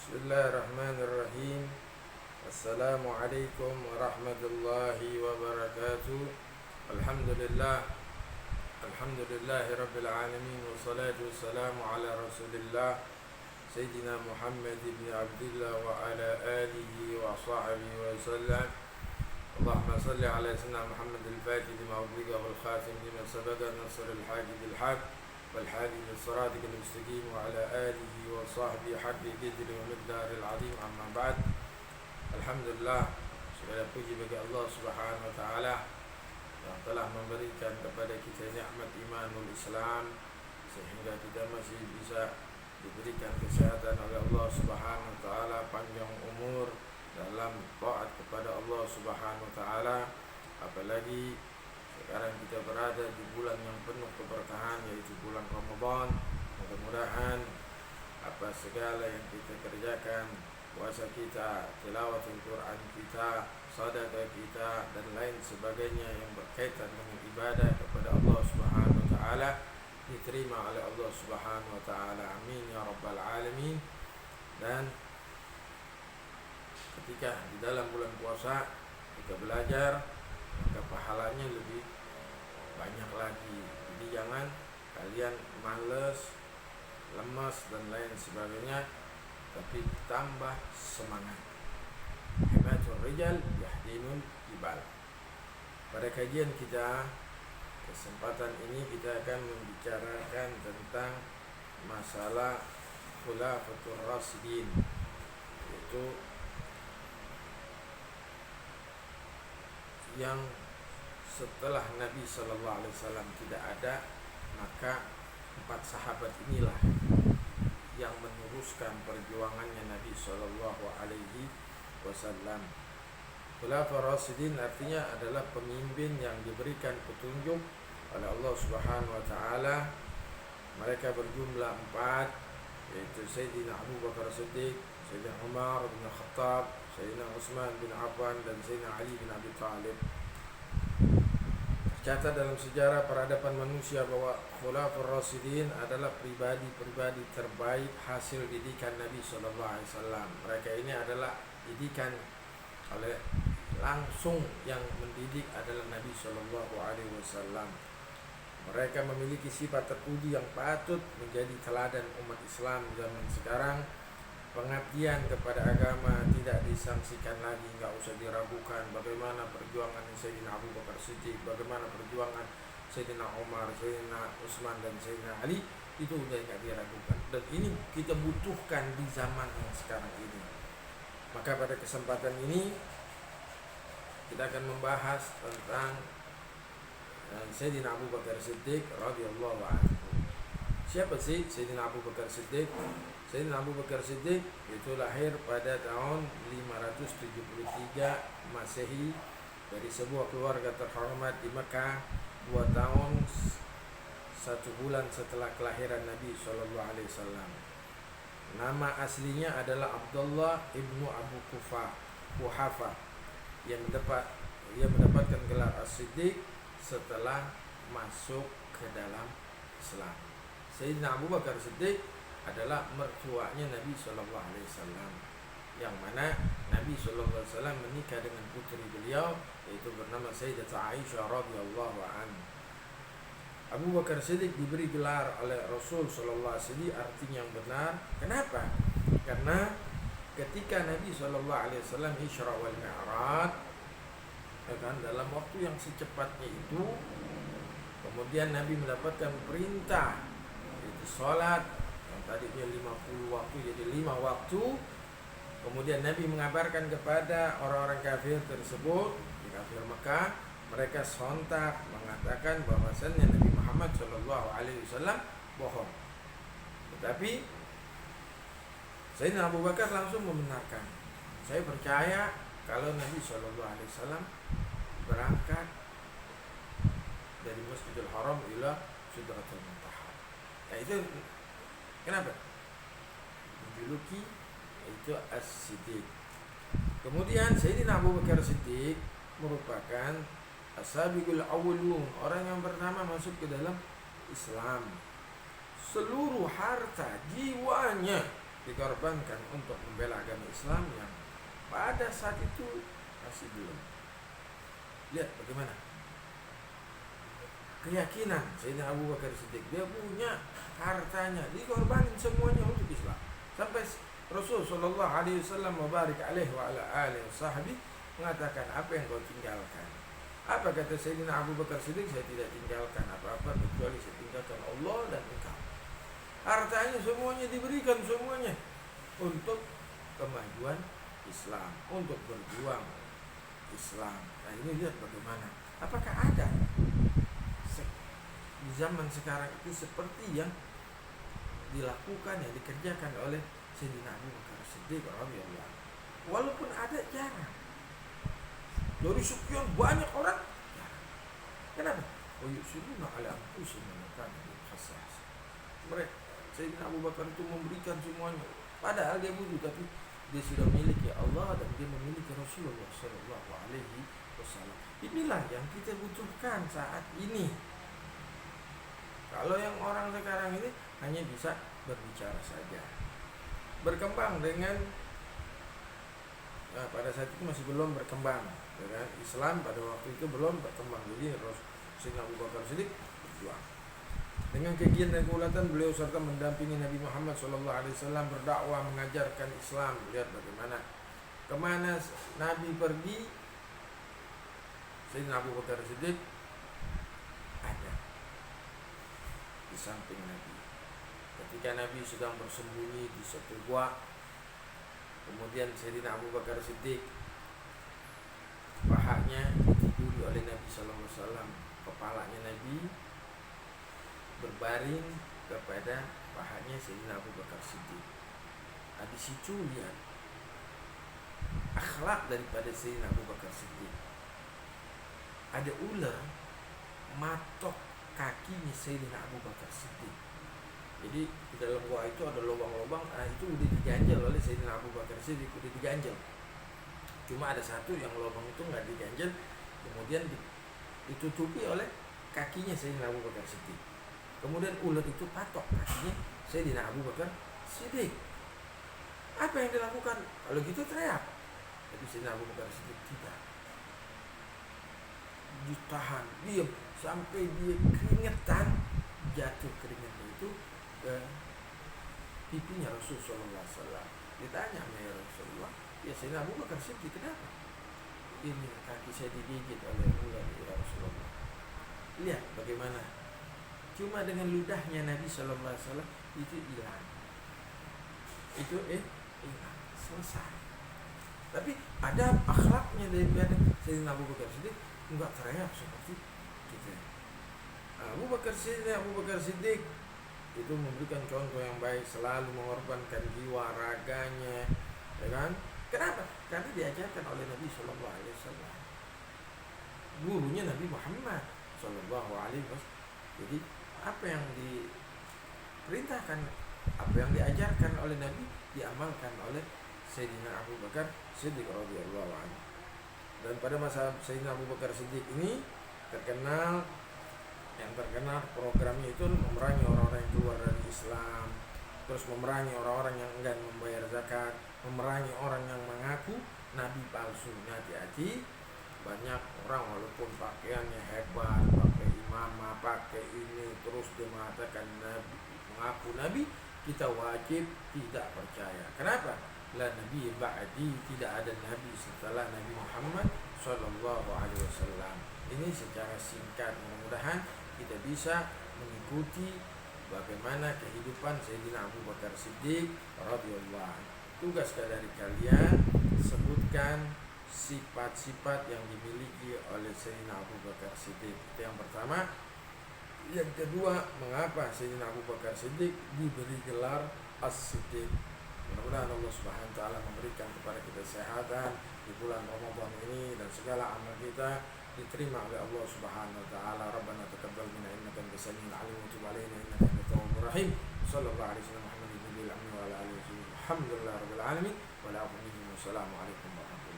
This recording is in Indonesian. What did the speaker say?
Bismillahirrahmanirrahim. Assalamualaikum warahmatullahi wabarakatuh. Alhamdulillah. Alhamdulillahi rabbil alamin. Wassalatu wassalamu ala rasulillah Sayyidina Muhammad ibn Abdullah wa ala alihi wa sahbihi wa sallam. Allahumma salli ala sayyidina Muhammad al-Fatih lima ughliqa wal khatim lima sabaqa nasr al-hadi bil haq والحادي للصراط المستقيم وعلى آله وصحبه حق قدر ومقدار العظيم. أما بعد. Alhamdulillah, segala puji bagi Allah Subhanahu wa taala yang telah memberikan kepada kita nikmat imanul Islam sehingga kita masih bisa diberikan kesehatan oleh Allah Subhanahu wa taala, panjang umur dalam taat kepada Allah Subhanahu wa taala. Apalagi sekarang kita berada di bulan yang penuh keberkahan, yaitu bulan Ramadan. Mudah-mudahan apa segala yang kita kerjakan, puasa kita, tilawatul Quran kita, sedekah kita, dan lain sebagainya yang berkaitan dengan ibadah kepada Allah Subhanahu wa taala diterima oleh Allah Subhanahu wa taala. Amin ya rabbal alamin. Dan ketika di dalam bulan puasa kita belajar, maka pahalanya lebih banyak lagi. Jadi jangan kalian males, lemas dan lain sebagainya, tapi tambah semangat. Himatul rijal yahdinul jibal. Pada kajian kita kesempatan ini kita akan membicarakan tentang masalah khulafatur rasyidin, yaitu yang setelah Nabi Sallallahu Alaihi Wasallam tidak ada, maka 4 sahabat inilah yang meneruskan perjuangannya Nabi Sallallahu Alaihi Wasallam. Khulafaur Rasyidin artinya adalah pemimpin yang diberikan petunjuk oleh Allah Subhanahu Wa Taala. Mereka berjumlah 4, yaitu Sayyidina Abu Bakar Siddiq, Sayyidina Umar bin Khattab, Sayyidina Utsman bin Affan, dan Sayyidina Ali bin Abi Thalib. Tercatat dalam sejarah peradaban manusia bahwa Khulafaur Rasyidin adalah pribadi-pribadi terbaik hasil didikan Nabi Sallallahu Alaihi Wasallam. Mereka ini adalah didikan oleh langsung, yang mendidik adalah Nabi Sallallahu Alaihi Wasallam. Mereka memiliki sifat terpuji yang patut menjadi teladan umat Islam zaman sekarang. Pengabdian kepada agama tidak disangsikan lagi, nggak usah diragukan. Bagaimana perjuangan Sayyidina Abu Bakar Siddiq, bagaimana perjuangan Sayyidina Umar, Sayyidina Utsman, dan Sayyidina Ali, itu udah nggak diragukan. Dan ini kita butuhkan di zaman yang sekarang ini. Maka pada kesempatan ini kita akan membahas tentang Sayyidina Abu Bakar Siddiq radhiyallahu anhu. Siapa sih Sayyidina Abu Bakar Siddiq? Sayyidina Abu Bakar Siddiq itu lahir pada tahun 573 Masehi dari sebuah keluarga terhormat di Mekah 2 tahun 1 bulan setelah kelahiran Nabi Sallallahu Alaihi Wasallam. Nama aslinya adalah Abdullah ibnu Abu Quhafa yang mendapatkan gelar As-Siddiq setelah masuk ke dalam Islam. Sayyidina Abu Bakar Siddiq adalah mertuanya Nabi Sallallahu Alaihi Wasallam, yang mana Nabi Sallallahu Alaihi Wasallam menikah dengan putri beliau, yaitu bernama Sayyidatah Aisyah radhiyallahu anha. Abu Bakar Siddiq diberi gelar oleh Rasul Sallallahu Alaihi Wasallam, artinya yang benar. Kenapa? Karena ketika Nabi Sallallahu Alaihi Wasallam Isra wal Mi'raj, dalam waktu yang secepatnya itu, kemudian Nabi mendapatkan perintah, yaitu sholat yang tadinya 50 waktu jadi 5 waktu. Kemudian Nabi mengabarkan kepada orang-orang kafir tersebut, di kafir Mekah, mereka sontak mengatakan bahwasannya Nabi Muhammad Shallallahu Alaihi Wasallam bohong. Tetapi Sayyidina Abu Bakar langsung membenarkan, saya percaya kalau Nabi Shallallahu Alaihi Wasallam berangkat dari Masjidil Haram ila Sidratul Muntaha. Nah itu kenapa? Dijuluki itu As-Siddiq. Kemudian Sayyidina Abu Bakar Siddiq merupakan as-sabiqul awwalun, orang yang pertama masuk ke dalam Islam. Seluruh harta jiwanya dikorbankan untuk membela agama Islam yang pada saat itu masih belum. Lihat bagaimana keyakinan Sayyidina Abu Bakar Siddiq. Dia punya hartanya, dikorbanin semuanya untuk Islam. Sampai Rasul sallallahu alaihi wasallam mubarak alaihi wa ala alihi washabihi mengatakan, apa yang kau tinggalkan? Apa kata Sayyidina Abu Bakar Siddiq? Saya tidak tinggalkan apa-apa kecuali saya tinggalkan Allah dan engkau. Hartanya semuanya diberikan, semuanya untuk kemajuan Islam, untuk berjuang Islam. Nah ini lihat bagaimana. Apakah ada di zaman sekarang itu seperti yang dilakukan, yang dikerjakan oleh Sayyidina Abu Bakar Siddiq radhiyallahu anhu? Walaupun ada, jarang. Dari sekian banyak orang, jarang. Kenapa? Wa yusiruna ala anfusihim ma kana hassas. Mereka, Sayyidina Abu Bakar itu memberikan semuanya, padahal dia butuh, tapi dia sudah memiliki Allah dan dia memiliki Rasulullah sallallahu alaihi wasallam. Inilah yang kita butuhkan saat ini. Kalau yang orang sekarang ini hanya bisa berbicara saja, berkembang dengan pada saat itu masih belum berkembang, dengan Islam pada waktu itu belum berkembang. Jadi Sayyidina Abu Bakar Siddiq berjuang dengan kegiatan dan keulatan beliau serta mendampingi Nabi Muhammad SAW berdakwah mengajarkan Islam. Lihat bagaimana kemana Nabi pergi, Sayyidina Abu Bakar Siddiq ada di samping Nabi. Ketika Nabi sedang bersembunyi di satu gua, kemudian Sayyidina Abu Bakar Siddiq pahanya ditiduri oleh Nabi SAW, kepalanya Nabi berbaring kepada pahanya Sayyidina Abu Bakar Siddiq. Di situ lihat akhlak daripada Sayyidina Abu Bakar Siddiq. Ada ular matok kakinya Sayyidina Abu Bakar Siddiq. Jadi di dalam gua itu ada lubang-lubang, itu udah diganjel oleh Sayyidina Abu Bakar Siddiq, udah diganjel. Cuma ada satu yang lubang itu nggak diganjel, kemudian ditutupi oleh kakinya Sayyidina Abu Bakar Siddiq. Kemudian ular itu patok kakinya Sayyidina Abu Bakar Siddiq. Apa yang dilakukan? Kalau gitu teriak. Tapi Sayyidina Abu Bakar Siddiq tidak. Ditahan, diam sampai dia keringetan, jatuh keringetnya itu ke pipinya Rasulullah SAW. Ditanya, ya Rasulullah, ya Sayyidina Abu Bakar Siddiq kenapa? Ini kaki saya digigit oleh ular, ya Rasulullah. Lihat bagaimana cuma dengan ludahnya Nabi SAW itu hilang. Itu hilang, selesai. Tapi ada akhlaknya daripada Sayyidina Abu Bakar Siddiq, enggak teriak seperti kita. Abu Bakar Siddiq itu memberikan contoh yang baik, selalu mengorbankan jiwa raganya, ya kan? Kenapa? Karena diajarkan oleh Nabi Sallallahu Alaihi Wasallam, gurunya Nabi Muhammad Sallallahu Alaihi Wasallam. Jadi apa yang diperintahkan, apa yang diajarkan oleh Nabi diamalkan oleh Sayyidina Abu Bakar Siddiq radhiyallahu anhu. Dan pada masa Sayyidina Abu Bakar Siddiq ini terkenal programnya itu memerangi orang-orang yang keluar dari Islam, terus memerangi orang-orang yang enggan membayar zakat, memerangi orang yang mengaku nabi palsu. Hati-hati, banyak orang walaupun pakaiannya hebat, pakai imamah, pakai ini, terus dia mengatakan nabi, mengaku nabi, kita wajib tidak percaya. Kenapa? La nabi ba'di, tidak ada nabi setelah Nabi Muhammad sallallahu alaihi wasallam. Ini secara singkat, mudah-mudahan kita bisa mengikuti bagaimana kehidupan Sayyidina Abu Bakar Siddiq radhiyallahu anhu. Tugas dari kalian, sebutkan sifat-sifat yang dimiliki oleh Sayyidina Abu Bakar Siddiq. Itu yang pertama. Yang kedua, mengapa Sayyidina Abu Bakar Siddiq diberi gelar As-Siddiq? Mudah-mudahan Allah Subhanahu wa taala memberikan kepada kita kesehatan di bulan Ramadan ini dan segala amal kita diterima oleh Allah Subhanahu wa taala. Rabbana taqabbal minna innaka antas samiul alim wa tub alaina innaka antat tawwabur rahim. Sallallahu alaihi wasallam Muhammadin nabiyil ummi wa ala alihi wa sahbihi. Alhamdulillahirabbil alamin wa la ilaha illa huwa. Assalamu alaikum warahmatullahi wabarakatuh.